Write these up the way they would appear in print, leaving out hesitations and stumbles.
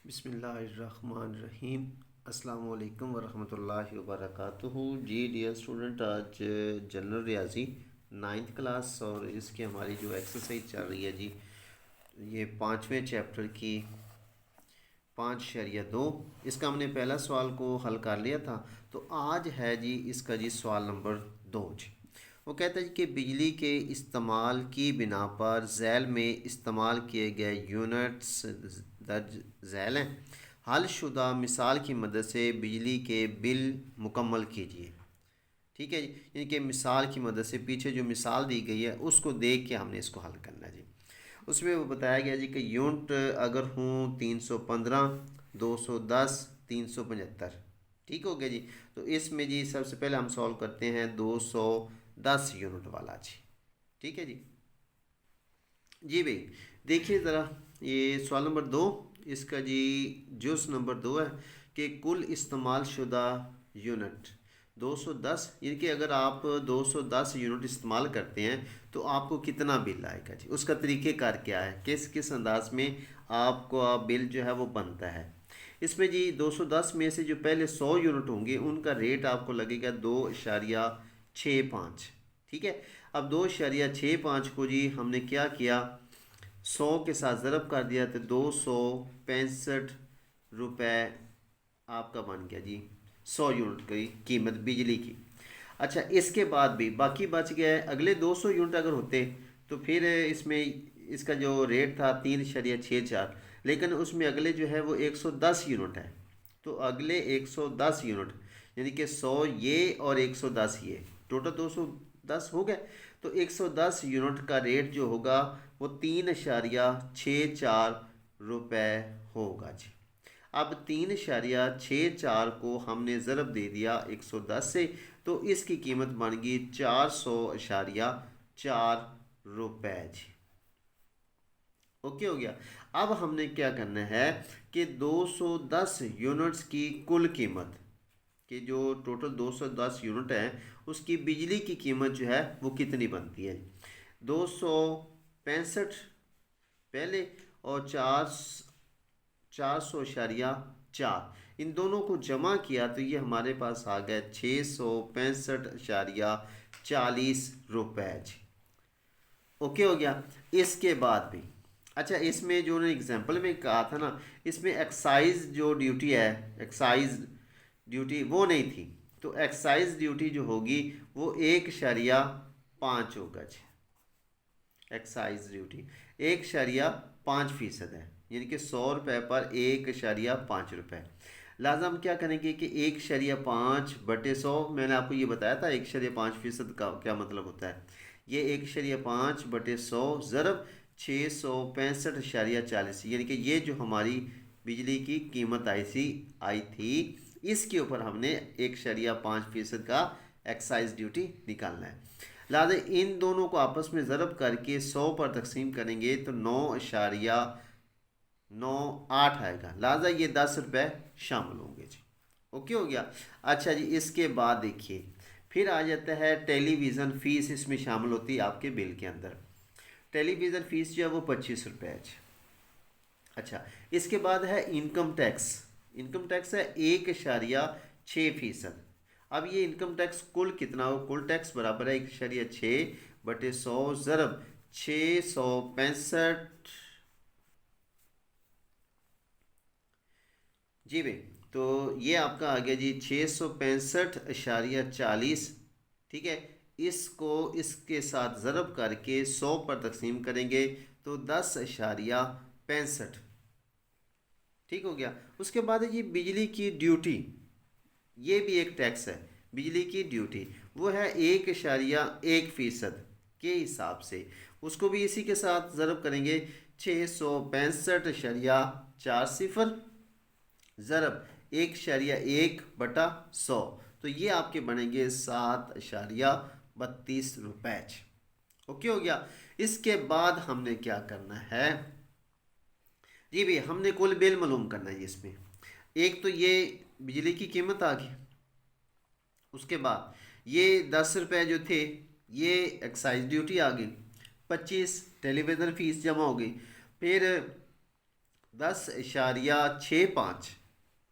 बिस्मिल्लाहिर्रहमानिर्रहीम। अस्सलाम वालेकुम वरहमतुल्लाहि वबरकातुहू। जी डियर स्टूडेंट, आज जनरल रियाजी नाइन्थ क्लास और इसकी हमारी जो एक्सरसाइज चल रही है जी, ये पाँचवें चैप्टर की 5.2। इसका हमने पहला सवाल को हल कर लिया था। तो आज है जी इसका जी सवाल नंबर 2 जी। वो कहता है जी कि बिजली के इस्तेमाल की बिना पर झैल में इस्तेमाल किए गए यूनिट्स दर्ज झैल हैं। हलशुदा मिसाल की मदद से बिजली के बिल मुकम्मल कीजिए। ठीक है जी, यानी कि मिसाल की मदद से पीछे जो मिसाल दी गई है उसको देख के हमने इसको हल करना है जी। उसमें वो बताया गया जी कि यूनिट अगर हूँ 315, 210, 375। ठीक हो गया जी। तो इसमें जी सबसे पहले हम सॉल्व करते हैं 210 यूनिट वाला जी। ठीक है जी। जी भाई, देखिए ज़रा ये सवाल नंबर 2, इसका जी जुज़ नंबर 2 है कि कुल इस्तेमाल शुदा यूनिट 210, यानी कि अगर आप 210 यूनिट इस्तेमाल करते हैं तो आपको कितना बिल आएगा जी। उसका तरीक़ेकार क्या है, किस किस अंदाज में आपको बिल जो है वो बनता है। इसमें जी 210 में से जो पहले 100 यूनिट होंगे उनका रेट आपको लगेगा 2.65। ठीक है। अब 2.65 को जी हमने क्या किया, 100 के साथ ज़रब कर दिया तो 265 रुपये आपका बन गया जी 100 यूनिट की कीमत बिजली की। अच्छा, इसके बाद भी बाकी बच गया है। अगले 200 यूनिट अगर होते तो फिर इसमें इसका जो रेट था 3.64, लेकिन उसमें अगले जो है वो 110 यूनिट है। तो अगले 110 यूनिट यानी कि 100 ये और 110 ये, टोटल 210 हो गए। तो 110 यूनिट का रेट जो होगा वो 3.64 रुपये होगा जी। अब 3.64 को हमने ज़रब दे दिया 110 से, तो इसकी कीमत बन गई 400.4 रुपये जी। ओके हो गया। अब हमने क्या करना है कि 210 यूनिट्स की कुल कीमत कि जो टोटल 210 यूनिट है उसकी बिजली की कीमत जो है वो कितनी बनती है। 265 पहले और 400.4, इन दोनों को जमा किया तो ये हमारे पास आ गया 665.40 रुपये जी। ओके हो गया। इसके बाद भी अच्छा, इसमें जो एग्जांपल में कहा था ना, इसमें एक्साइज जो ड्यूटी है, एक्साइज ड्यूटी वो नहीं थी। तो एक्साइज ड्यूटी जो होगी वो 1.5 होगा जी। एक्साइज ड्यूटी 1.5% है, यानी कि 100 रुपये पर 1.5 रुपये। लिहाजा हम क्या करेंगे कि 1.5/100, मैंने आपको ये बताया था 1.5% का क्या मतलब होता है। ये 1.5/100 ज़रब 665.40, यानी कि ये जो हमारी बिजली की कीमत आई थी, इसके ऊपर हमने 1.5% का एक्साइज ड्यूटी निकालना है। लिहाजा इन दोनों को आपस में ज़रब करके 100 पर तकसीम करेंगे तो 9.98 आएगा। लिहाजा ये 10 रुपये शामिल होंगे जी। ओके हो गया। अच्छा जी, इसके बाद देखिए फिर आ जाता है टेलीविज़न फ़ीस, इसमें शामिल होती है आपके बिल के अंदर। टेलीविज़न फ़ीस जो है वो 25 रुपये है जी। अच्छा, इसके बाद है इनकम टैक्स। इनकम टैक्स है 1.6%। अब ये इनकम टैक्स कुल कितना हो, कुल टैक्स बराबर है 1.6/100 ज़रब 665 जी भाई। तो ये आपका आ गया जी 665.40। ठीक है। इसको इसके साथ ज़रब करके 100 पर तकसीम करेंगे तो 10.65। ठीक हो गया। उसके बाद है जी बिजली की ड्यूटी, ये भी एक टैक्स है। बिजली की ड्यूटी वो है 1.1% के हिसाब से, उसको भी इसी के साथ ज़रब करेंगे 665.40 ज़रब 1.1/100। तो ये आपके बनेंगे 7.32 रुपये। ओके हो गया। इसके बाद हमने क्या करना है जी भाई, हमने कुल बिल मालूम करना है इसमें। एक तो ये बिजली की कीमत आ गई, उसके बाद ये 10 रुपये जो थे ये एक्साइज ड्यूटी आ गई, 25 टेलीविज़न फीस जमा हो गई, फिर 10.65,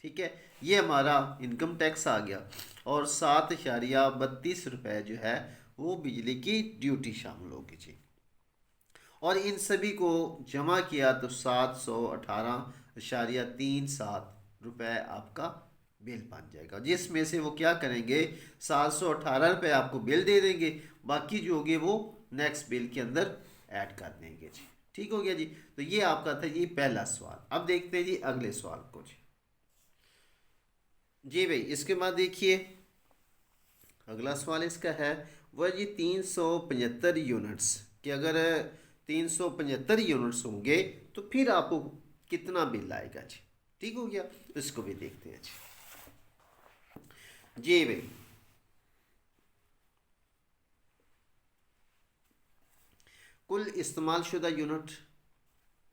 ठीक है, ये हमारा इनकम टैक्स आ गया। और 7.32 रुपये जो है वो बिजली की ड्यूटी शामिल होगी जी। और इन सभी को जमा किया तो 718.37 रुपये आपका बिल बन जाएगा, जिसमें से वो क्या करेंगे, 718 रुपये आपको बिल दे देंगे, बाकी जो होंगे वो नेक्स्ट बिल के अंदर ऐड कर देंगे जी। ठीक हो गया जी। तो ये आपका था जी पहला सवाल। अब देखते हैं जी अगले सवाल को जी। जी भाई, इसके बाद देखिए अगला सवाल इसका है वह जी 375 यूनिट्स कि अगर 375 यूनिट्स होंगे तो फिर आपको कितना बिल आएगा जी। ठीक हो गया, तो इसको भी देखते हैं जी। जी भाई, कुल इस्तेमाल शुदा यूनिट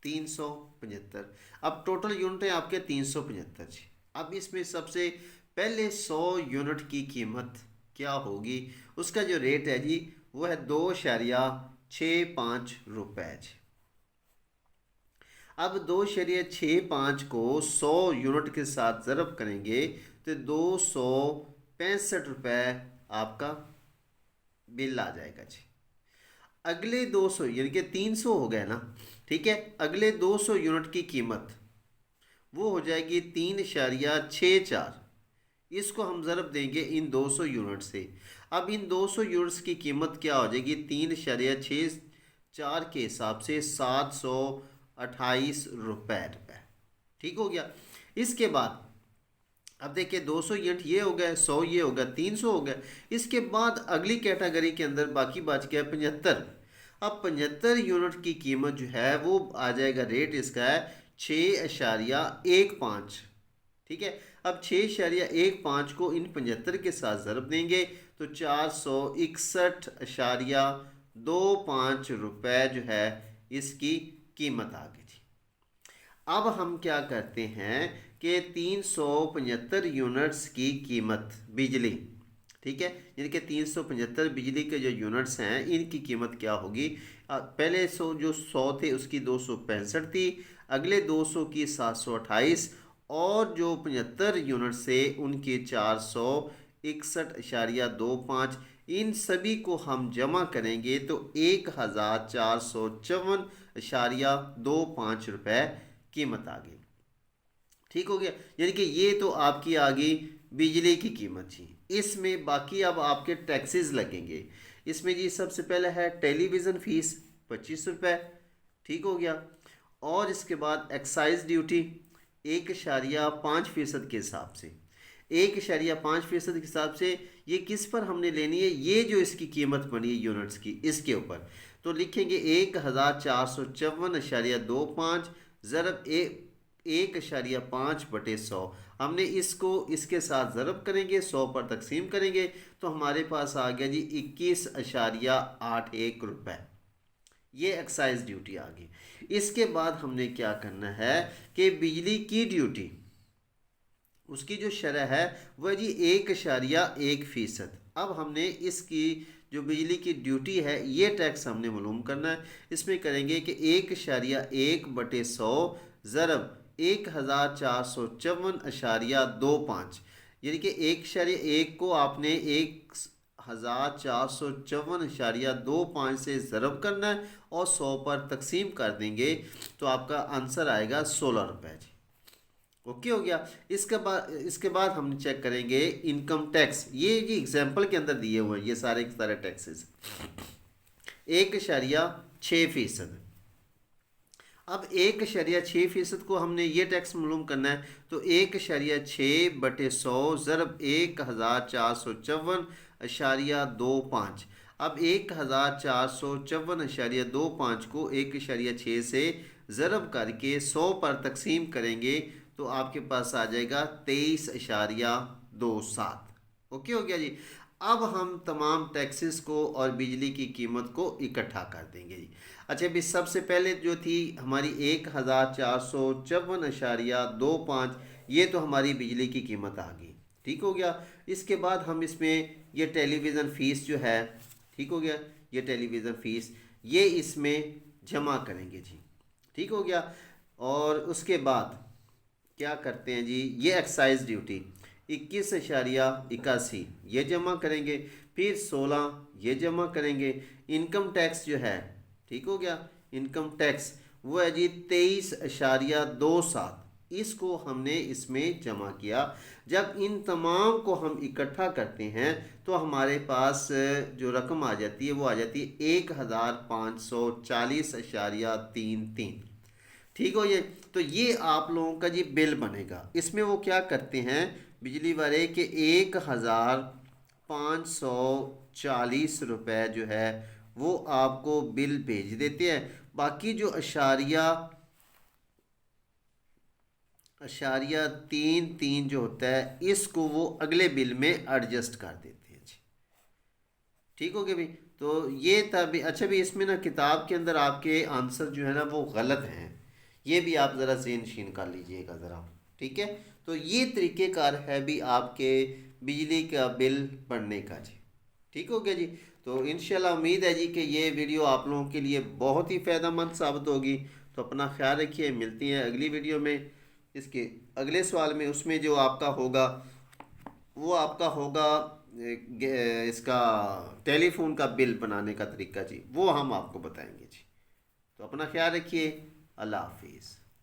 375। अब टोटल यूनिट है आपके 375 जी। अब इसमें सबसे पहले 100 यूनिट की कीमत क्या होगी, उसका जो रेट है जी वो है 2.65 रुपये जी। अब 2.65 को 100 यूनिट के साथ ज़रब करेंगे तो 265 रुपये आपका बिल आ जाएगा जी। अगले 200 यानी कि 300 हो गए ना, ठीक है, अगले 200 यूनिट की कीमत वो हो जाएगी 3.64। इसको हम ज़रब देंगे इन 200 यूनिट से। अब इन 200 यूनिट्स की कीमत क्या हो जाएगी, 3.64 के हिसाब से 728 रुपये। ठीक हो गया। इसके बाद अब देखिए 200 यूनिट ये हो गया, 100 ये हो गया, 300 हो गया। इसके बाद अगली कैटेगरी के अंदर बाकी बच गया 75। अब 75 यूनिट की कीमत जो है वो आ जाएगा, रेट इसका है 6.15। ठीक है, अब 6.15 को इन 75 के साथ ज़रब देंगे तो 461.25 रुपये जो है इसकी कीमत आ गई थी। अब हम क्या करते हैं कि 375 यूनिट्स की कीमत बिजली, ठीक है, यानी कि 375 बिजली के जो यूनिट्स हैं इनकी कीमत क्या होगी। पहले 100 जो 100 थे उसकी 265 थी, अगले 200 की 728, और जो 75 यूनिट से उनके 461.25। इन सभी को हम जमा करेंगे तो 1454.25 रुपये कीमत आ गई। ठीक हो गया, यानी कि ये तो आपकी आ गई बिजली की कीमत जी। इसमें बाकी अब आपके टैक्सेस लगेंगे। इसमें जी सबसे पहले है टेलीविज़न फीस 25 रुपये। ठीक हो गया। और इसके बाद एक्साइज ड्यूटी 1.5% के हिसाब से, 1.5% के हिसाब से ये किस पर हमने लेनी है, ये जो इसकी कीमत बनी है यूनिट्स की इसके ऊपर, तो लिखेंगे 1454.25 ज़रब 1.5/100। हमने इसको इसके साथ ज़रब करेंगे, 100 पर तकसीम करेंगे तो हमारे पास आ गया जी 21.81 रुपये। ये एक्साइज ड्यूटी आ गई। इसके बाद हमने क्या करना है कि बिजली की ड्यूटी उसकी जो शरह है वह जी 1.1%। अब हमने इसकी जो बिजली की ड्यूटी है ये टैक्स हमने मालूम करना है। इसमें करेंगे कि 1.1/100 ज़रब 1454.25, यानी कि 1.1 को आपने 1454.25 से ज़रब करना है और 100 पर तकसीम कर देंगे तो आपका आंसर आएगा 16 रुपये जी। ओके हो गया। इसके बाद हम चेक करेंगे इनकम टैक्स। ये जी एग्जाम्पल के अंदर दिए हुए हैं ये सारे के सारे टैक्सेस। 1.6%। अब 1.6% को हमने ये टैक्स मालूम करना है तो 1.6/100 ज़रब 1454.25। अब 1454.25 को 1.6 से ज़रब करके 100 पर तकसीम करेंगे तो आपके पास आ जाएगा 23.27। ओके हो गया जी। अब हम तमाम टैक्सेस को और बिजली की कीमत को इकट्ठा कर देंगे जी। अच्छा, अभी सबसे पहले जो थी हमारी 1454.25, ये तो हमारी बिजली की कीमत आ गई। ठीक हो गया। इसके बाद हम इसमें ये टेलीविज़न फ़ीस जो है, ठीक हो गया, ये टेलीविज़न फ़ीस ये इसमें जमा करेंगे जी। ठीक हो गया। और उसके बाद क्या करते हैं जी, ये एक्साइज ड्यूटी 21.81 ये जमा करेंगे, फिर 16 ये जमा करेंगे। इनकम टैक्स जो है, ठीक हो गया, इनकम टैक्स वो है जी 23.27, इसको हमने इसमें जमा किया। जब इन तमाम को हम इकट्ठा करते हैं तो हमारे पास जो रकम आ जाती है वो आ जाती है 1540.33। ठीक हो ये। तो ये आप लोगों का जी बिल बनेगा। इसमें वो क्या करते हैं बिजली वाले के 1540 रुपये जो है वो आपको बिल भेज देते हैं। बाकी जो अशारिया अशारिया 33 जो होता है इसको वो अगले बिल में एडजस्ट कर देते हैं जी। ठीक हो गया भाई। तो ये था भी। अच्छा भी, इसमें ना किताब के अंदर आपके आंसर जो है ना वो गलत हैं, ये भी आप ज़रा ज़हन नशीन कर लीजिएगा ज़रा। ठीक है, तो ये तरीक़ेकार है भी आपके बिजली का बिल पढ़ने का जी। ठीक हो गया जी। तो इंशाल्लाह उम्मीद है जी कि ये वीडियो आप लोगों के लिए बहुत ही फ़ायदेमंद साबित होगी। तो अपना ख्याल रखिए, मिलती हैं अगली वीडियो में इसके अगले सवाल में। उसमें जो आपका होगा वो आपका होगा इसका टेलीफोन का बिल बनाने का तरीका जी, वो हम आपको बताएंगे जी। तो अपना ख्याल रखिए। अल्लाह हाफिज़।